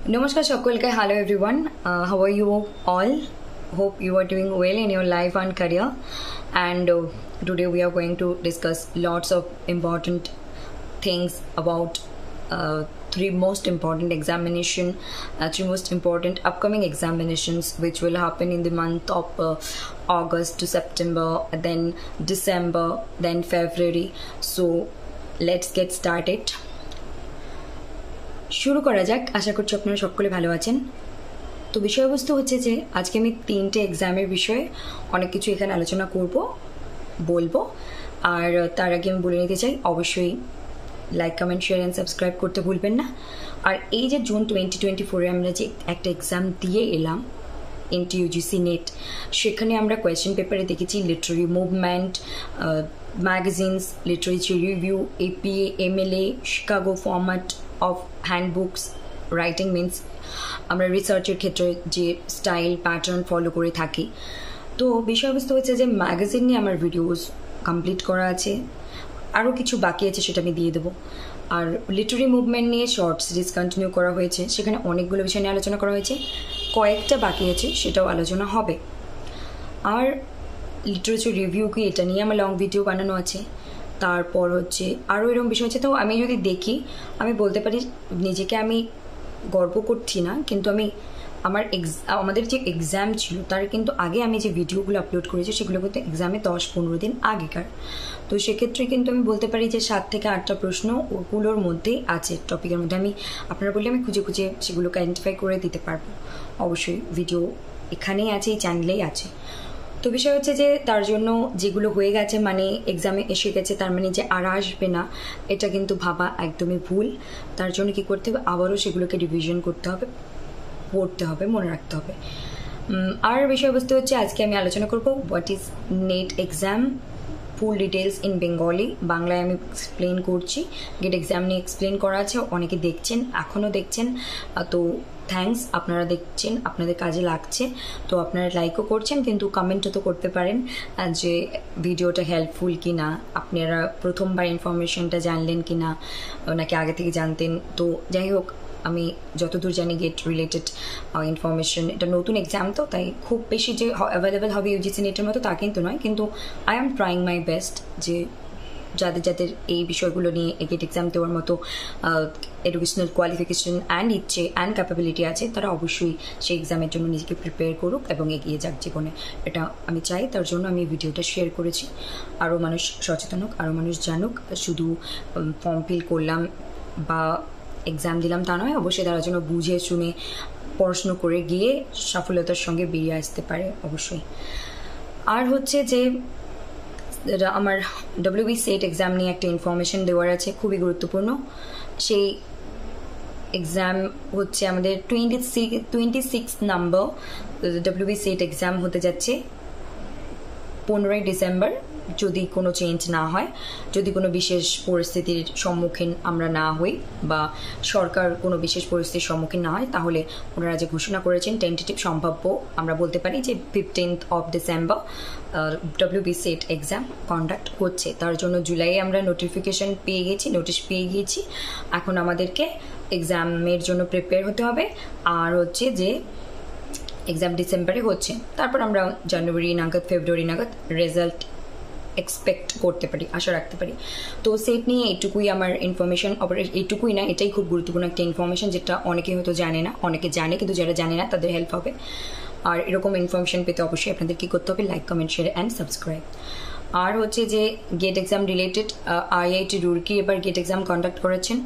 Namaskar Shakulka, hello everyone. How are you all? Hope you are doing well in your life and career. And today we are going to discuss lots of important things about three most important upcoming examinations which will happen in the month of August to September, then December, then February. So let's get started. শুরু করা যাক। আশা করছি আপনারা সকলে ভালো আছেন। তো বিষয়বস্তু হচ্ছে যে আজকে আমি তিনটে এক্সামের বিষয়ে অনেক কিছু এখানে আলোচনা বলবো। আর তার আগে আমি বলে নিতে চাই অবশ্যই like comment share and subscribe করতে ভুলবেন না। আর এই যে জুন 2024-এ আমরা যে একটা এক্সাম দিয়ে এলাম NTUGC নেট, সেখানে আমরা কোয়েশ্চেন পেপারে দেখেছি literary movement, magazines, literature review, APA, MLA, Chicago format of handbooks, writing means আমরা রিসার্চের ক্ষেত্রে যে স্টাইল প্যাটার্ন ফলো করে থাকি। তো বিষয়বস্তু হচ্ছে যে ম্যাগাজিন নিয়ে আমার ভিডিওস কমপ্লিট করা আছে, আরও কিছু বাকি আছে সেটা আমি দিয়ে দেবো। আর লিটারি মুভমেন্ট নিয়ে শর্ট সিরিজ কন্টিনিউ করা হয়েছে, সেখানে অনেকগুলো বিষয় নিয়ে আলোচনা করা হয়েছে, কয়েকটা বাকি আছে সেটাও আলোচনা হবে। আর লিটারেচার রিভিউ কি এটা নিয়ে আমার লং ভিডিও বানানো আছে। তারপর হচ্ছে আরও এরকম বিষয় আছে। তো আমি যদি দেখি আমি বলতে পারি নিজেকে আমি গর্ব করছি না, কিন্তু আমি আমাদের যে এক্সাম ছিল তার কিন্তু আগে আমি যে ভিডিওগুলো আপলোড করেছি সেগুলো কিন্তু এক্সামে 10-15 দিন আগেকার। তো সেক্ষেত্রে কিন্তু আমি বলতে পারি যে 7 থেকে 8টা প্রশ্ন ওগুলোর মধ্যেই আছে, টপিকের মধ্যে। আপনারা বললে আমি খুঁজে খুঁজে সেগুলোকে আইডেন্টিফাই করে দিতে পারবো। অবশ্যই ভিডিও এখানেই আছে, এই চ্যানেলেই আছে। তো বিষয় হচ্ছে যে তার জন্য যেগুলো হয়ে গেছে মানে এক্সামে এসে গেছে তার মানে যে আর আসবে না, এটা কিন্তু ভাবা একদমই ভুল। তার জন্য কি করতে হবে, আবারও সেগুলোকে রিভিশন করতে হবে, পড়তে হবে, মনে রাখতে হবে। আর বিষয়বস্তু হচ্ছে আজকে আমি আলোচনা করব what is net exam, full details in Bengali. বাংলায় আমি এক্সপ্লেন করছি, গেট এক্সাম নিয়ে এক্সপ্লেন করা আছে, অনেকে দেখছেন, এখনও দেখছেন। তো থ্যাঙ্কস, আপনারা দেখছেন, আপনাদের কাজে লাগছে। তো আপনারা লাইকও করছেন, কিন্তু কমেন্টও তো করতে পারেন যে ভিডিওটা হেল্পফুল কি না, আপনারা প্রথমবার ইনফরমেশনটা জানলেন কি না, নাকি আগে থেকে জানতেন। তো যাই হোক, আমি যতদূর জানি গেট রিলেটেড ইনফরমেশন, এটা নতুন এক্সাম তো তাই খুব বেশি যে অ্যাভেলেবেল হবে UGC নেটের মতো তা কিন্তু নয়, কিন্তু I am trying my best যে যাদের এই বিষয়গুলো নিয়ে গেট এক্সাম দেওয়ার মতো এডুকেশনাল কোয়ালিফিকেশন অ্যান্ড ইচ্ছে অ্যান্ড ক্যাপাবিলিটি আছে, তারা অবশ্যই সেই এক্সামের জন্য নিজেকে প্রিপেয়ার করুক এবং এগিয়ে যাক জীবনে। এটা আমি চাই, তার জন্য আমি ভিডিওটা শেয়ার করেছি। আরও মানুষ সচেতন হোক, আরও মানুষ জানুক। শুধু ফর্ম ফিল করলাম বা এক্সাম দিলাম তা নয়, অবশ্যই তারা যেন বুঝে শুনে পড়াশুনো করে গিয়ে সফলতার সঙ্গে বেরিয়ে আসতে পারে অবশ্যই। আর হচ্ছে যে আমার WB সেট এক্সাম নিয়ে একটা ইনফরমেশন দেওয়ার আছে, খুবই গুরুত্বপূর্ণ। সেই এক্সাম হচ্ছে আমাদের 26 নম্বর WB সেট এক্সাম হতে যাচ্ছে 15ই ডিসেম্বর, যদি কোনো চেঞ্জ না হয়, যদি কোনো বিশেষ পরিস্থিতির সম্মুখীন আমরা না হই বা সরকার কোনো বিশেষ পরিস্থিতির সম্মুখীন না হয়, তাহলে ওনারা যে ঘোষণা করেছেন টেন্টেটিভ সম্ভাব্য আমরা বলতে পারি যে 15th of December WB set exam conduct হচ্ছে। তার জন্য জুলাইয়ে আমরা নোটিশ পেয়ে গিয়েছি। এখন আমাদেরকে এক্সামের জন্য প্রিপেয়ার হতে হবে। আর হচ্ছে যে এক্সাম ডিসেম্বরে হচ্ছে, তারপর আমরা জানুয়ারি নাগাদ, ফেব্রুয়ারি নাগাদ রেজাল্ট এক্সপেক্ট করতে পারি, আশা রাখতে পারি। তো সেট নিয়ে এইটুকুই আমার ইনফরমেশন। এইটুকুই না, এটাই খুব গুরুত্বপূর্ণ একটা ইনফরমেশন, যেটা অনেকে হয়তো জানে না, অনেকে জানে কিন্তু যারা জানে না তাদের হেল্প হবে। আর এরকম ইনফরমেশন পেতে অবশ্যই আপনাদের কী করতে হবে, like comment share and subscribe. আর হচ্ছে যে GATE exam related IIT Roorkee এবার গেট এক্সাম কন্ডাক্ট করেছেন।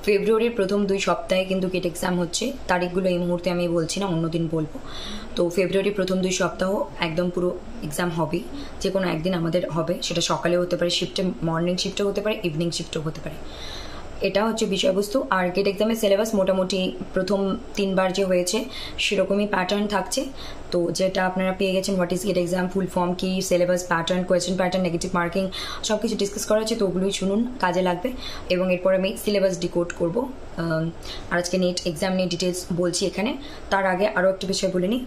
ফেব্রুয়ারির প্রথম 2 সপ্তাহে কিন্তু গেট এক্সাম হচ্ছে, তারিখগুলো এই মুহূর্তে আমি বলছি না, অন্যদিন বলবো। তো ফেব্রুয়ারির প্রথম 2 সপ্তাহ একদম পুরো এক্সাম হবেই, যে কোনো একদিন আমাদের হবে, সেটা সকালেও হতে পারে, মর্নিং শিফটও হতে পারে, ইভিনিং শিফটও হতে পারে। এটা হচ্ছে বিষয়বস্তু। আর গেট এক্সামের সিলেবাস মোটামুটি প্রথম 3 বার যে হয়েছে সেরকমই প্যাটার্ন থাকছে। তো যেটা আপনারা পেয়ে গেছেন what is GATE exam, full form কি, syllabus pattern, question pattern, negative marking, সব কিছু ডিসকাস করা হচ্ছে। তো ওগুলোই শুনুন, কাজে লাগবে। এবং এরপর আমি সিলেবাস ডিকোড করবো। আর আজকে নেট এক্সাম নিয়ে ডিটেলস বলছি এখানে। তার আগে আরও একটা বিষয় বলে নিই,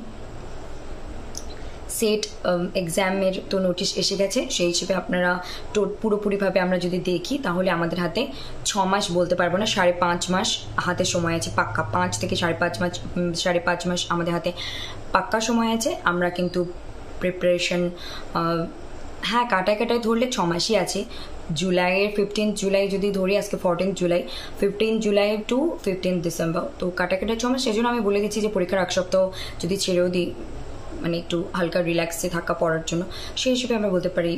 সেট এক্সামের তো নোটিশ এসে গেছে, সেই হিসেবে আপনারা পুরোপুরিভাবে আমরা যদি দেখি তাহলে আমাদের হাতে 6 মাস বলতে পারবো না, 5.5 মাস হাতে সময় আছে পাক্কা। 5 থেকে 5.5 মাস আমাদের হাতে পাক্কা সময় আছে। আমরা কিন্তু প্রিপারেশন হ্যাঁ কাটায় ধরলে 6 মাসই আছে। জুলাইয়ের 15 জুলাই যদি ধরি, আজকে 14 জুলাই, 15 জুলাই টু 15 ডিসেম্বর, তো কাটায় 6 মাস। সেই জন্য আমি বলে গেছি যে পরীক্ষার 1 সপ্তাহ যদি ছেড়েও দিই, মানে একটু হালকা রিল্যাক্সে থাকা পড়ার জন্য, সেই হিসেবে আমরা বলতে পারি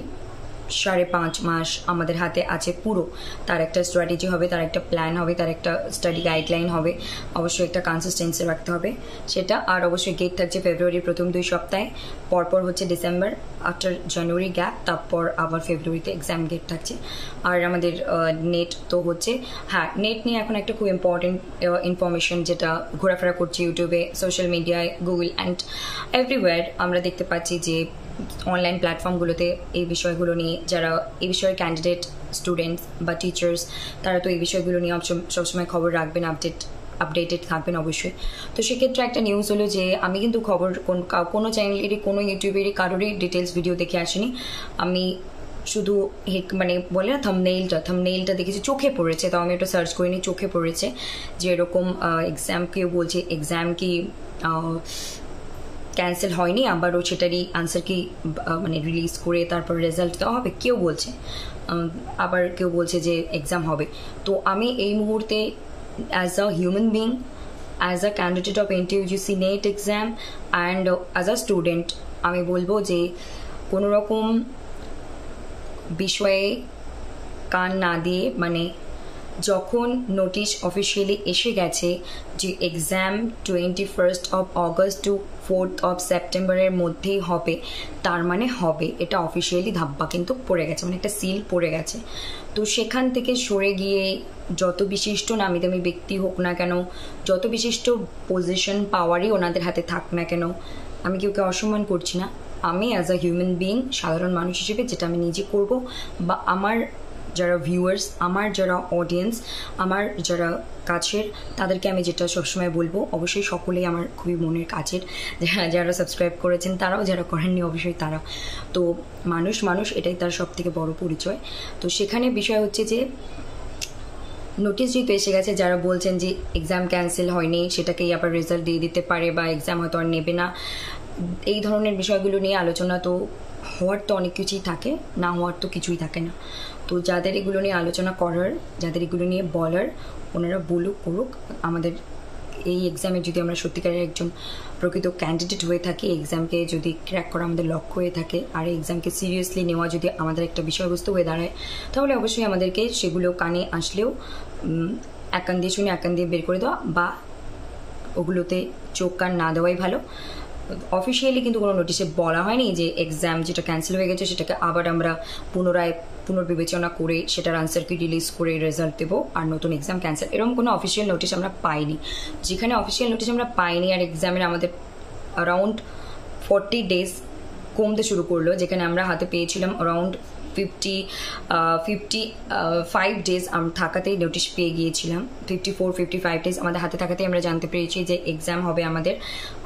5.5 মাস আমাদের হাতে আছে পুরো। তার একটা স্ট্র্যাটেজি হবে, তার একটা প্ল্যান হবে, তার একটা স্টাডি গাইডলাইন হবে, অবশ্যই একটা কনসিস্টেন্সি রাখতে হবে সেটা। আর অবশ্যই গেট থাকছে ফেব্রুয়ারির প্রথম 2 সপ্তাহে, পরপর হচ্ছে ডিসেম্বর, আফটার জানুয়ারি গ্যাপ, তারপর আবার ফেব্রুয়ারিতে এক্সাম গেট থাকছে। আর আমাদের নেট তো হচ্ছে, হ্যাঁ নেট নিয়ে এখন একটা খুব ইম্পর্টেন্ট ইনফরমেশন যেটা ঘোরাফেরা করছে ইউটিউবে, সোশ্যাল মিডিয়ায়, গুগল অ্যান্ড এভরিওয়্যার। আমরা দেখতে পাচ্ছি যে অনলাইন প্ল্যাটফর্মগুলোতে এই বিষয়গুলো নিয়ে যারা এই বিষয়ের ক্যান্ডিডেট, স্টুডেন্টস বা টিচার্স, তারা তো এই বিষয়গুলো নিয়ে সবসময় খবর রাখবেন, আপডেটেড থাকবেন অবশ্যই। তো সেক্ষেত্রে একটা নিউজ হলো যে আমি কিন্তু খবর কোনো চ্যানেলেরই, কোনো ইউটিউবেরই কারোরই ডিটেলস ভিডিও দেখে আসিনি। আমি শুধু মানে বলে না থাম্বনেইলটা দেখেছি, চোখে পড়েছে, তাও আমি ওটা সার্চ করিনি, চোখে পড়েছে যে এরকম এক্সাম, কেউ বলছে এক্সাম কি ক্যান্সেল হয়নি, আবারও সেটারই আনসার কি মানে রিলিজ করে তারপর রেজাল্ট দেওয়া হবে, কেউ বলছে, আবার কেউ বলছে যে এক্সাম হবে। তো আমি এই মুহূর্তে as a human being, as a candidate of NTUGC net exam and as a student, আমি বলবো যে কোনো রকম বিষয়ে কান না দিয়ে, মানে যখন নোটিশ অফিসিয়ালি এসে গেছে যে এক্সাম 21 অগস্ট টু 4 সেপ্টেম্বরের মধ্যেই হবে, তার মানে হবে, এটা অফিসিয়ালি ধাব্বা কিন্তু পড়ে গেছে, মানে একটা সিল পড়ে গেছে। তো সেখান থেকে সরে গিয়ে যত বিশিষ্ট নামি দামি ব্যক্তি হোক না কেন, যত বিশিষ্ট পজিশন পাওয়ারই ওনাদের হাতে থাক না কেন, আমি কেউকে অসম্মান করছি না, আমি অ্যাজ আ হিউম্যান বিং, সাধারণ মানুষ হিসেবে যেটা আমি নিজে করব, বা আমার যারা ভিউয়ার্স, আমার যারা অডিয়েন্স, আমার যারা কাছের, তাদেরকে আমি যেটা সবসময় বলবো, অবশ্যই সকলেই আমার খুবই মনের কাছের, যারা সাবস্ক্রাইব করেছেন তারাও, যারা করেননি অবশ্যই তারা। তো মানুষ এটাই তার সব থেকে বড় পরিচয়। তো সেখানে বিষয় হচ্ছে যে নোটিশ যেহেতু এসে গেছে, যারা বলছেন যে এক্সাম ক্যান্সেল হয়নি, সেটাকেই আবার রেজাল্ট দিয়ে দিতে পারে, বা এক্সাম হয়তো আর নেবে না, এই ধরনের বিষয়গুলো নিয়ে আলোচনা তো হওয়ার তো অনেক কিছুই থাকে, না হওয়ার তো কিছুই থাকে না। তো যাদের এগুলো নিয়ে আলোচনা করার, যাদের এগুলো নিয়ে বলার, ওনারা বলুক, করুক। আমাদের এই এক্সামে যদি আমরা সত্যিকারের একজন প্রকৃত ক্যান্ডিডেট হয়ে থাকি, এক্সামকে যদি ক্র্যাক করা আমাদের লক্ষ্য হয়ে থাকে, আর এক্সামকে সিরিয়াসলি নেওয়া যদি আমাদের একটা বিষয়বস্তু হয়ে দাঁড়ায়, তাহলে অবশ্যই আমাদেরকে সেগুলো কানে আসলেও এক কান দিয়ে শুনে এক কান দিয়ে বের করে দেওয়া, বা ওগুলোতে চোখ কান না দেওয়াই ভালো। অফিসিয়ালি কিন্তু কোনো নোটিশে বলা হয়নি যে এক্সাম যেটা ক্যান্সেল হয়ে গেছে সেটাকে আবার আমরা পুনর্বিবেচনা করে সেটার আনসারকে রিলিজ করে রেজাল্ট দেবো আর নতুন এক্সাম ক্যান্সেল, এরকম কোনো অফিসিয়াল নোটিশ আমরা পাইনি। যেখানে অফিসিয়াল নোটিশ আমরা পাইনি আর এক্সামের আমাদের অ্যারাউন্ড 40 ডেজ কমতে শুরু করলো, যেখানে আমরা হাতে পেয়েছিলাম অ্যারাউন্ড 55 ডেজ থাকাতেই নোটিশ পেয়ে গিয়েছিলাম। 54-55 ডেজ আমাদের হাতে থাকাতেই আমরা জানতে পেরেছি যে এক্সাম হবে আমাদের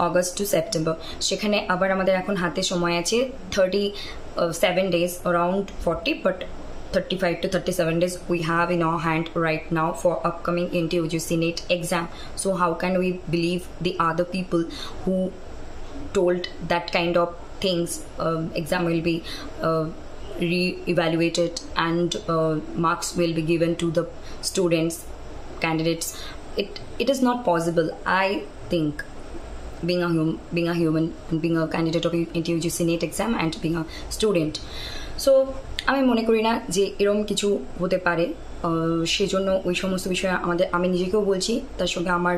অগস্ট টু সেপ্টেম্বর। সেখানে আবার আমাদের এখন হাতে সময় আছে 37 days, around 40, but 35 to 37 days we have in our hand right now for upcoming NTUGC NET exam. So how can we believe the other people who told that kind of things? Exam will be re-evaluated and marks will be given to the students, candidates. It is not possible, I think, being a human and being a candidate of NTUGC NET exam and being a student. So আমি মনে করি না যে এরকম কিছু হতে পারে। সেজন্য ওই সমস্ত বিষয়ে আমি নিজেকেও বলছি, তার সঙ্গে আমার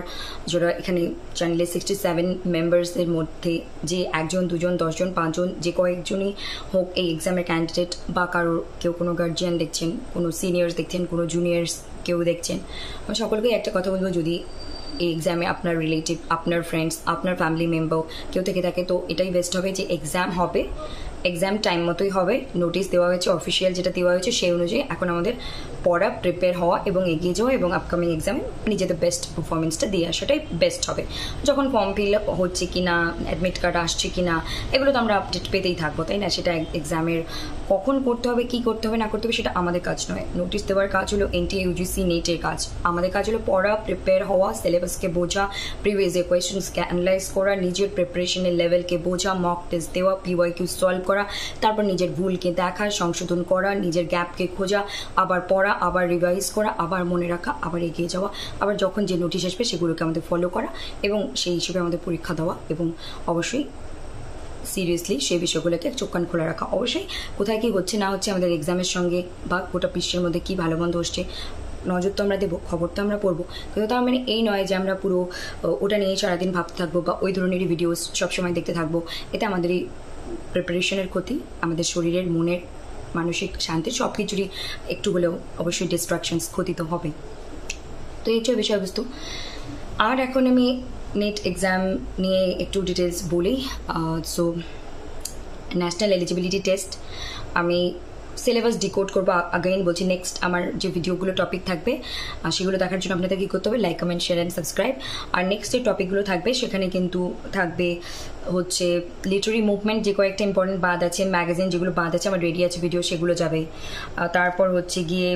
যারা এখানে চ্যানেলে 67 মেম্বার্সের মধ্যে যে 1 জন 2 জন 10 জন 5 জন যে কয়েকজনই হোক এই এক্সামের ক্যান্ডিডেট, বা কারোর কেউ কোনো গার্জিয়ান দেখছেন, কোনো সিনিয়র্স দেখছেন, কোনো জুনিয়র্স কেউ দেখছেন, আমি সকলকেই একটা কথা বলবো, যদি এই এক্সামে আপনার রিলেটিভ, আপনার ফ্রেন্ডস, আপনার ফ্যামিলি মেম্বার কেউ থেকে থাকে, তো এটাই বেস্ট হবে যে এক্সাম হবে, এক্সাম টাইম মতোই হবে, নোটিশ দেওয়া হয়েছে, অফিসিয়াল যেটা দেওয়া হয়েছে সেই অনুযায়ী এখন আমাদের পড়া, প্রিপেয়ার হওয়া এবং এগিয়ে যাওয়া এবং আপকামিং এক্সামে নিজেদের বেস্ট পারফরমেন্সটা দিয়ে আসাটাই বেস্ট হবে। যখন ফর্ম ফিল আপ হচ্ছে কি না, অ্যাডমিট কার্ড আসছে কি না, এগুলো তো আমরা আপডেট পেতেই থাকবো, তাই না? সেটা এক্সামের কখন করতে হবে, কি করতে হবে না করতে হবে সেটা আমাদের কাজ নয়। নোটিশ দেওয়ার কাজ হলো এনটিএ, ইউজিসি, নেটের কাজ। আমাদের কাজ হলো পড়া, প্রিপেয়ার হওয়া, সিলেবাসকে বোঝা, প্রিভিয়াস ইয়ার কোয়েশ্চেন্সকে অ্যানালাইজ করা, নিজের প্রিপারেশনের লেভেলকে বোঝা, মক টেস্ট দেওয়া, পিওয়াইকিউ সলভ করা, তারপর নিজের ভুলকে দেখা, সংশোধন করা, নিজের গ্যাপকে খোঁজা, আবার পড়া, আবার রিভাইজ করা, আবার মনে রাখা, আবার এগিয়ে যাওয়া, আবার যখন যে নোটিশ আসবে সেগুলোকে আমাদের ফলো করা এবং সেই হিসেবে আমাদের পরীক্ষা দেওয়া এবং অবশ্যই সিরিয়াসলি সেই বিষয়গুলোকে চোখ কান খোলা রাখা। অবশ্যই কোথায় কী হচ্ছে না হচ্ছে আমাদের এক্সামের সঙ্গে বা গোটা বিশ্বের মধ্যে কী ভালো মন্দ হচ্ছে নজর তো আমরা দেবো, খবর তো আমরা পড়বো, কিন্তু তার মানে এই নয় যে আমরা পুরো ওটা নিয়ে সারাদিন ভাবতে থাকবো বা ওই ধরনেরই ভিডিওস সবসময় দেখতে থাকবো। এতে আমাদের এই প্রিপারেশনের ক্ষতি, আমাদের শরীরের, মনের, মানসিক শান্তি সব কিছুরই একটু হলেও অবশ্যই ডিস্ট্রাকশনস ক্ষতি তো হবে। তো এই হচ্ছে বিষয়বস্তু। আর এখন আমি নেট এক্সাম নিয়ে একটু ডিটেলস বলি। সো ন্যাশনাল এলিজিবিলিটি টেস্ট আমি সিলেবাস ডিকোড করবো, আগেইন বলছি নেক্সট আমার যে ভিডিওগুলো টপিক থাকবে সেগুলো দেখার জন্য আপনাদের কী করতে হবে, like, comment, share and subscribe. আর নেক্সট যে টপিকগুলো থাকবে সেখানে কিন্তু থাকবে হচ্ছে লিটারি মুভমেন্ট, যে কয়েকটা ইম্পর্টেন্ট বাদ আছে, ম্যাগাজিন যেগুলো বাদ আছে আমার রেডি আছে ভিডিও, সেগুলো যাবে। তারপর হচ্ছে গিয়ে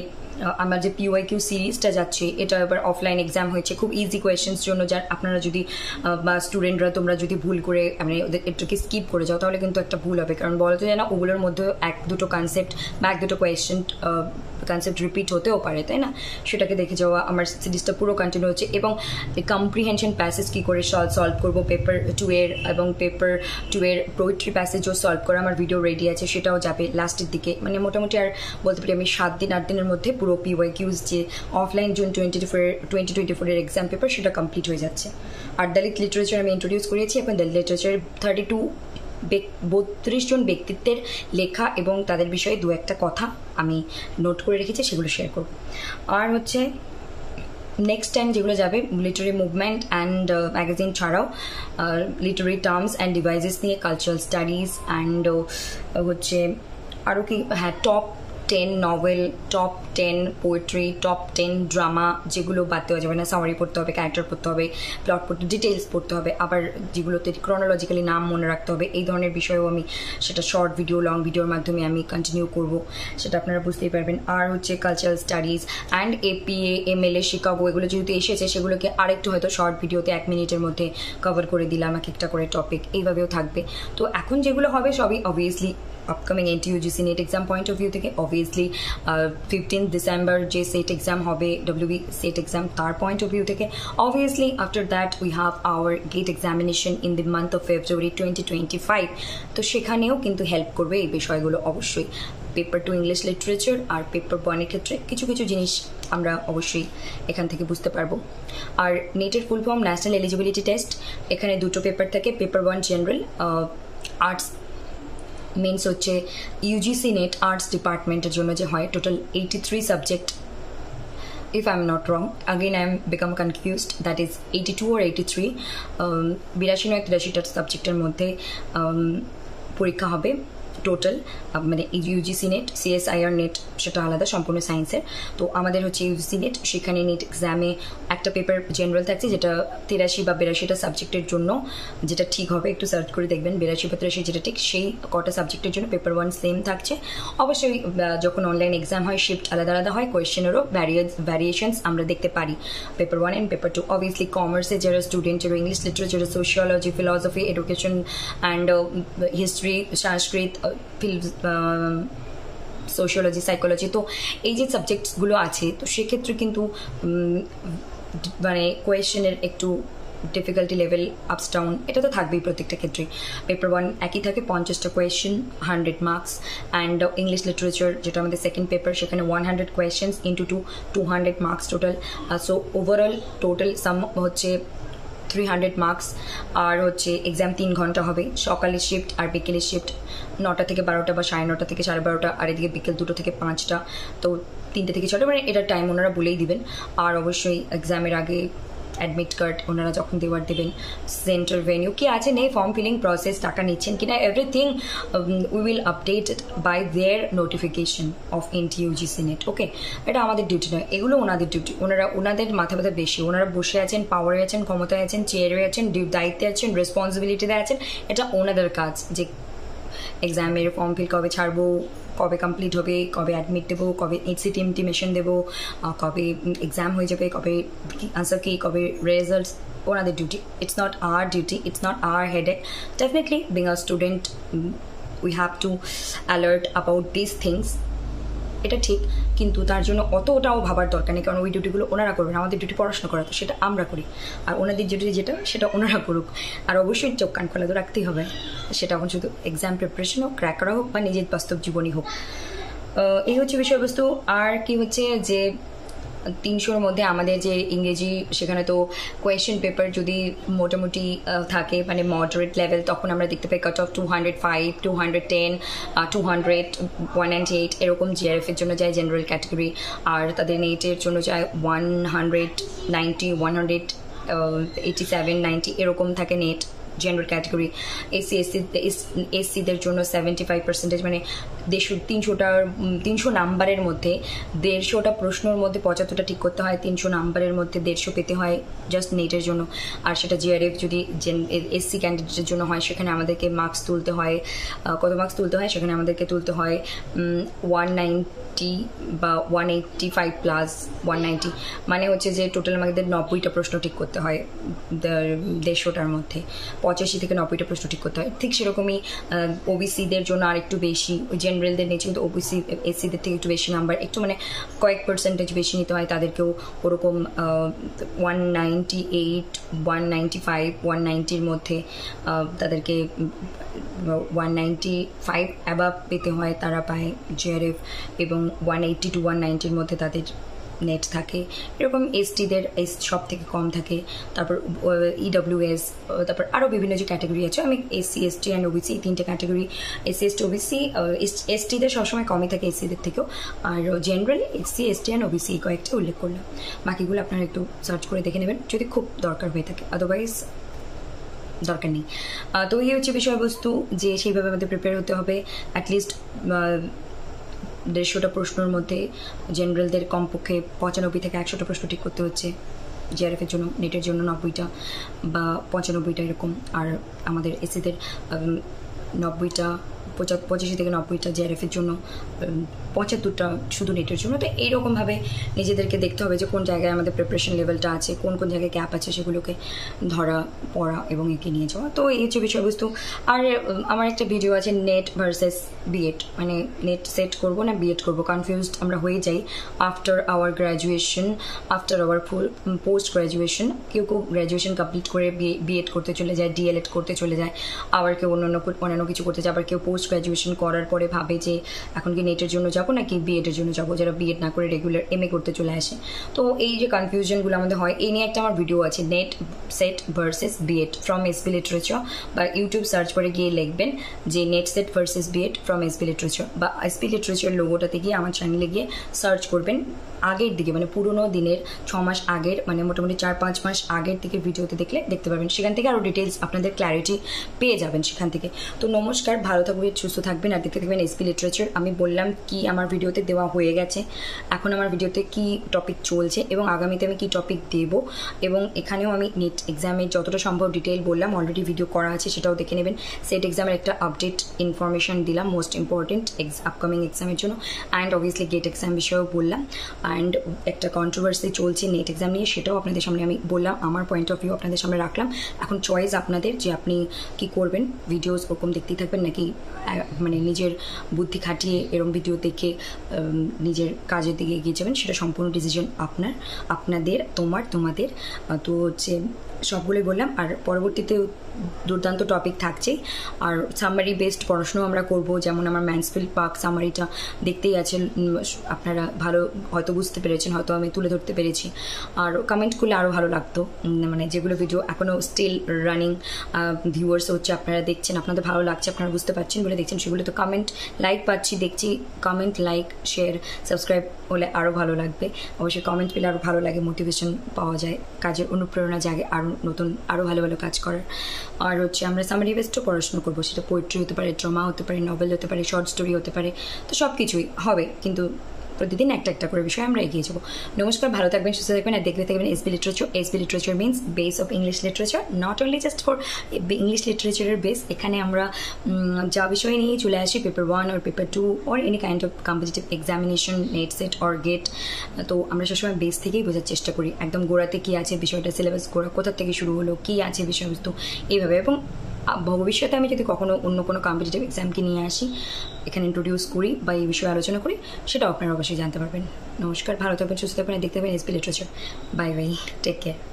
আমার যে পিওয়াইকিউ সিরিজটা যাচ্ছে এটা এবার অফলাইন এক্সাম হয়েছে, খুব ইজি কোয়েশ্চেন্স জন্য, যার আপনারা যদি বা স্টুডেন্টরা তোমরা যদি ভুল করে মানে ওদের এটাকে স্কিপ করে যাও তাহলে কিন্তু একটা ভুল হবে, কারণ বলতে যায় না ওগুলোর মধ্যে এক দুটো কনসেপ্ট বা এক দুটো কনসেপ্ট রিপিট হতেও পারে, তাই না? সেটাকে দেখে যাওয়া। আমার সিরিজটা পুরো কন্টিনিউ হচ্ছে এবং কম্প্রিহেনশন প্যাসেজ কী করে সলভ করবো পেপার 2 এর এবং পেপার 2 এর পোয়েট্রি প্যাসেজও সলভ করা আমার ভিডিও রেডি আছে, সেটাও যাবে লাস্টের দিকে। মানে মোটামুটি আর বলতে পারি আমি 7 দিন 8 দিনের মধ্যে পুরো পিওয়াইকিউজ যে অফলাইন জুন 2024 এক্সাম পেপার সেটা কমপ্লিট হয়ে যাচ্ছে। আর দলিত লিটারেচার আমি ইন্ট্রোডিউস করেছি, এখন দলিত লিটারেচার 32 জন ব্যক্তিত্বের লেখা এবং তাদের বিষয়ে দু একটা কথা আমি নোট করে রেখেছি, সেগুলো শেয়ার করব। আর হচ্ছে নেক্সট টাইম যেগুলো যাবে লিটারি মুভমেন্ট অ্যান্ড ম্যাগাজিন ছাড়াও লিটারি টার্মস অ্যান্ড ডিভাইসেস নিয়ে, কালচারাল স্টাডিজ অ্যান্ড হচ্ছে আরও কি, হ্যাঁ, top 10 novel, top 10 poetry, top 10 drama, যেগুলো বাদ দেওয়া যাবে না। সামারি পড়তে হবে, ক্যারেক্টার পড়তে হবে, প্লট পড়তে, ডিটেলস পড়তে হবে, আবার যেগুলোতে ক্রনোলজিক্যালি নাম মনে রাখতে হবে, এই ধরনের বিষয়েও আমি সেটা শর্ট ভিডিও, লং ভিডিওর মাধ্যমে আমি কন্টিনিউ করব, সেটা আপনারা বুঝতেই পারবেন। আর হচ্ছে cultural studies and APA, MLA, Chicago, এগুলো যেহেতু এসেছে সেগুলোকে আরেকটু হয়তো শর্ট ভিডিওতে 1 মিনিটের মধ্যে কভার করে দিলাম, এক একটা করে টপিক, এইভাবেও থাকবে। তো এখন যেগুলো হবে সবই obviously upcoming NTA UGC NET exam point of view থেকে, অবভিয়াসলি 15 ডিসেম্বর যে সেট এক্সাম হবে, ডব্লিউবি সেট এক্সাম, তার পয়েন্ট অফ ভিউ থেকে। Obviously after that we have our GATE examination in the month of February 2025। তো সেখানেও কিন্তু help করবে এই বিষয়গুলো অবশ্যই। পেপার 2 ইংলিশ লিটারেচার আর পেপার 1 এর ক্ষেত্রে কিছু কিছু জিনিস আমরা অবশ্যই এখান থেকে বুঝতে পারবো। আর নেটের full form national eligibility test, এখানে দুটো পেপার থাকে। পেপার 1 জেনারেল আর্টস মেন্স হচ্ছে ইউজিসি নেট আর্টস ডিপার্টমেন্টের জন্য যে হয়, total 83 subject, if I'm not wrong, again I'm become confused, that is 82 or 83, 82-83টা সাবজেক্টের মধ্যে পরীক্ষা হবে টোটাল। মানে ইউজিসি নেট, সিএসআইআর নেট সেটা আলাদা, সম্পূর্ণ সায়েন্সের। তো আমাদের হচ্ছে ইউজিসি নেট, সেখানে নেট এক্সামে একটা পেপার জেনারেল থাকছে যেটা 83 বা 82টা সাবজেক্টের জন্য, যেটা ঠিক হবে একটু সার্চ করে দেখবেন, 82 বা 83 যেটা ঠিক, সেই কটা সাবজেক্টের জন্য পেপার 1 সেম থাকছে। অবশ্যই যখন অনলাইন এক্সাম হয় শিফট আলাদা আলাদা হয়, কোয়েশ্চেনেরও ভ্যারিয়েশনস আমরা দেখতে পারি পেপার 1 অ্যান্ড পেপার 2। অবভিয়াসলি কমার্সে যারা স্টুডেন্ট, যারা English literature, sociology, philosophy, education and history, Sanskrit, sociology, psychology, তো এই যে সাবজেক্টসগুলো আছে, তো সেক্ষেত্রে কিন্তু মানে কোয়েশ্চেনের একটু ডিফিকাল্টি লেভেল আপস ডাউন এটা তো থাকবেই প্রত্যেকটা ক্ষেত্রে। পেপার 1 একই থাকে, 50টা question, 100 marks. And English literature যেটা আমাদের সেকেন্ড পেপার, সেখানে 100 questions into 200 marks total. So overall total sum হচ্ছে 300 মার্কস। আর হচ্ছে এক্সাম 3 ঘন্টা হবে, সকালের শিফট আর বিকেলের শিফট 9টা থেকে 12টা বা 9:30 থেকে 12:30, আর এদিকে বিকেল 2টো থেকে 5টা, তো 3টে থেকে 6টা, মানে এটার টাইম ওনারা বলেই দিবেন। আর অবশ্যই এক্সামের আগে অ্যাডমিট কার্ড ওনারা যখন দেবেন, সেন্টার ভেনিউ কি আছে নেই, ফর্ম ফিলিং প্রসেস, টাকা নিচ্ছেন কিনা, everything we will update by their notification of NTA UGC NET. Okay, এটা আমাদের ডিউটি নয়, এগুলো ওনাদের ডিউটি। ওনাদের মাথা ব্যথা বেশি, ওনারা বসে আছেন, পাওয়ারে আছেন, ক্ষমতায় আছেন, চেয়ারে আছেন, দায়িত্বে আছেন, রেসপন্সিবিলিটিতে আছেন। এটা ওনাদের কাজ যে এক্সামের ফর্ম ফিল কবে ছাড়বো, কবে কমপ্লিট হবে, কবে অ্যাডমিট দেবো, কবে এইচসিটি ইন্টিমেশন দেবো, কবে এক্সাম হয়ে যাবে, কবে আনসার কি, কবে রেজাল্টস, ওনাদের duty. It's not our duty, it's not our headache. Definitely being a student we have to alert about this things, এটা ঠিক, কিন্তু তার জন্য অতটাও ভাবার দরকার নেই, কারণ ওই ডিউটিগুলো ওনারা করবেন। আমাদের ডিউটি পড়াশোনা করা, তো সেটা আমরা করি, আর ওনাদের ডিউটি যেটা সেটা ওনারা করুক। আর অবশ্যই চোখ কান খোলা তো রাখতেই হবে, সেটা এখন শুধু এক্সাম প্রিপারেশন হোক, ক্র্যাক করা হোক, বা নিজের বাস্তব জীবনই হোক। এই হচ্ছে বিষয়বস্তু। আর কি হচ্ছে যে 300-র মধ্যে আমাদের যে ইংরেজি, সেখানে তো কোয়েশ্চেন পেপার যদি মোটামুটি থাকে মানে মডারেট লেভেল, তখন আমরা দেখতে পাই কাট অফ 205, 210, 200, 198 এরকম। জিআরএফের জন্য যায় জেনারেল ক্যাটাগরি, আর তাদের নেটের জন্য যায় 190, 187, 90 এরকম থাকে নেট জেনারেল ক্যাটাগরি। এসসিদের জন্য 75%, মানে 300 নাম্বারের মধ্যে 150টা প্রশ্নের মধ্যে 75টা ঠিক করতে হয়, 300 নাম্বারের মধ্যে 150 পেতে হয় জাস্ট নেটের জন্য। আর সেটা জিআরএফ যদি এসসি ক্যান্ডিডেটের জন্য হয়, সেখানে আমাদেরকে মার্কস তুলতে হয়, কত মার্কস তুলতে হয়, সেখানে আমাদেরকে তুলতে হয় 190 বা 185 প্লাস 190, মানে হচ্ছে যে টোটাল আমাদের 90টা প্রশ্ন ঠিক করতে হয় 150টার মধ্যে, 85 থেকে 90টা প্রশ্ন ঠিক করতে হয়। ঠিক সেরকমই ওবিসিদের জন্য আর একটু বেশি, জেনারেলদের নিচে কিন্তু ওবিসি এসসিদের থেকে একটু বেশি নাম্বার, একটু মানে কয়েক পার্সেন্টেজ বেশি নিতে হয় তাদেরকেও। ওরকম 198, 195, 190-র মধ্যে তাদেরকে 195 অ্যাবাভ পেতে হয়, তারা পায় জিআরএফ, এবং 180 to 190-র মধ্যে তাদের নেট থাকে। এরকম এসটিদের সব থেকে কম থাকে। তারপর ইডব্লিউএস, তারপর আরও বিভিন্ন যে ক্যাটাগরি আছে, আমি এসসি, এসটি অ্যান্ড ওবিসি, 3টে ক্যাটাগরি, এসসি, এসটি, ওবিসি। এসটিদের সবসময় কমই থাকে এসসিদের থেকেও, আর generally SC, ST and OBC কয়েকটা উল্লেখ করলাম। বাকিগুলো আপনারা একটু সার্চ করে দেখে নেবেন যদি খুব দরকার হয়ে থাকে, আদারওয়াইজ দরকার নেই। তো এই হচ্ছে বিষয়বস্তু, যে সেইভাবে আমাদের প্রিপেয়ার হতে হবে। অ্যাটলিস্ট 150টা প্রশ্নের মধ্যে জেনারেলদের কমপক্ষে 95 থেকে 100টা প্রশ্ন ঠিক করতে হচ্ছে, জিআরএফের জন্য, নেটের জন্য 90টা বা 95টা এরকম, আর আমাদের এসিদের 90টা, 85 থেকে 90টা জিআরএফের জন্য, 75টা শুধু নেটের জন্য। তো এইরকমভাবে নিজেদেরকে দেখতে হবে যে কোন জায়গায় আমাদের প্রিপারেশন লেভেলটা আছে, কোন কোন জায়গায় গ্যাপ আছে, সেগুলোকে ধরা, পড়া এবং এগিয়ে নিয়ে যাওয়া। তো এই হচ্ছে বিষয়বস্তু। আর আমার একটা ভিডিও আছে নেট ভার্সেস বিএড, মানে নেট সেট করব না বিএড করব, কনফিউজড আমরা হয়ে যাই after our graduation, after our full post graduation. কেউ কেউ গ্র্যাজুয়েশন কমপ্লিট করে বিএড করতে চলে যায়, ডিএলএড করতে চলে যায়, আবার কেউ অন্যান্য কিছু করতে যায়, আবার কেউ পোস্ট গ্র্যাজুয়েশন করার পরে ভাবে যে এখন কি নেটের জন্য যাবো নাকি বিএডের জন্য যাবো, যারা বিএড না করে রেগুলার এমএ করতে চলে আসে। তো এই যে কনফিউশনগুলো আমাদের হয়, এই নিয়ে একটা আমার ভিডিও আছে, net set versus BEd from SB literature, বা ইউটিউব সার্চ করে গিয়ে লিখবেন যে net set versus BEd from SB literature, বা এসবি লিটারেচার লোগোটাতে গিয়ে আমার চ্যানেলে গিয়ে সার্চ করবেন। আগের দিকে মানে পুরোনো দিনের 6 মাস আগের, মানে মোটামুটি 4-5 মাস আগের দিকে ভিডিওতে দেখতে পারবেন, সেখান থেকে আরও ডিটেলস আপনাদের ক্ল্যারিটি পেয়ে যাবেন সেখান থেকে। তো নমস্কার, ভালো থাকবেন, সুস্থ থাকবেন, আর দেখতে থাকবেন এসবি লিটারেচার। আমি বললাম কি আমার ভিডিওতে দেওয়া হয়ে গেছে, এখন আমার ভিডিওতে কি টপিক চলছে এবং আগামীতে আমি কি টপিক দেব, এবং এখানেও আমি নেট এক্সামের যতটা সম্ভব ডিটেল বললাম, অলরেডি ভিডিও করা আছে, সেটাও দেখে নেবেন। সেট এক্সামের একটা আপডেট ইনফরমেশন দিলাম, মোস্ট ইম্পর্টেন্ট আপকামিং এক্সামের জন্য, অ্যান্ড অবভিয়াসলি গেট এক্সাম বিষয়েও বললাম, অ্যান্ড একটা কন্ট্রোভার্সি চলছে নেট এক্সাম নিয়ে, সেটাও আপনাদের সামনে আমি বললাম, আমার পয়েন্ট অফ ভিউ আপনাদের সামনে রাখলাম। এখন চয়েস আপনাদের যে আপনি কি করবেন, ভিডিওস ওরকম দেখতেই থাকবেন নাকি মানে নিজের বুদ্ধি খাটিয়ে এরকম ভিডিও দেখে নিজের কাজের দিকে এগিয়ে যাবেন, সেটা সম্পূর্ণ ডিসিশন আপনাদের, তোমাদের। তো হচ্ছে সবগুলোই বললাম। আর পরবর্তীতে দুর্দান্ত টপিক থাকছেই। আর সামারি বেসড পড়াশোনাও আমরা করব, যেমন আমার ম্যান্সফিল্ড পার্ক সামারিটা দেখতেই আছেন আপনারা, ভালো হয়তো বুঝতে পেরেছেন, হয়তো আমি তুলে ধরতে পেরেছি। আর কমেন্ট করলে আরও ভালো লাগতো, মানে যেগুলো ভিডিও এখনও স্টিল রানিং ভিউয়ার্স হচ্ছে, আপনারা দেখছেন, আপনাদের ভালো লাগছে, আপনারা বুঝতে পারছেন বলে দেখছেন, সেগুলো তো কমেন্ট লাইক পাচ্ছি, দেখছি। কমেন্ট লাইক শেয়ার সাবস্ক্রাইব হলে আরও ভালো লাগবে। অবশ্যই কমেন্ট পেলে আরও ভালো লাগে, মোটিভেশন পাওয়া যায়, কাজের অনুপ্রেরণা জাগে আরও নতুন আরও ভালো ভালো কাজ করার। আর হচ্ছে আমরা সামারি বেসডও পড়াশোনা করবো, সেটা পোয়েট্রি হতে পারে, ড্রামা হতে পারে, নভেল হতে পারে, শর্ট স্টোরি হতে পারে, তো সব কিছুই হবে, কিন্তু প্রতিদিন একটা একটা করে বিষয় আমরা এগিয়ে যাবো। নমস্কার, ভালো থাকবেন, সুস্থ থাকবেন, আর দেখতে থাকবেন SB literature. SB literature means base of English literature, not only just for English লিটারেচারের বেস। এখানে আমরা যা বিষয় নিয়ে চলে আসি, paper 1 or paper 2 or any kind of competitive examination, NET SET or GATE, তো আমরা সবসময় বেস থেকেই বোঝার চেষ্টা করি, একদম গোড়াতে কী আছে বিষয়টা, সিলেবাস গোড়া কোথা থেকে শুরু হলো, কী আছে বিষয়বস্তু, এইভাবে। এবং ভবিষ্যতে আমি যদি কখনো অন্য কোনো কম্পিটিটিভ এক্সামকে নিয়ে আসি, এখানে ইন্ট্রোডিউস করি বা এই বিষয়ে আলোচনা করি, সেটাও আপনারা অবশ্যই জানতে পারবেন। নমস্কার, ভালো থাকবেন, সুস্থ থাকবেন, দেখতে পাবেন SB literature. Bye bye, take care.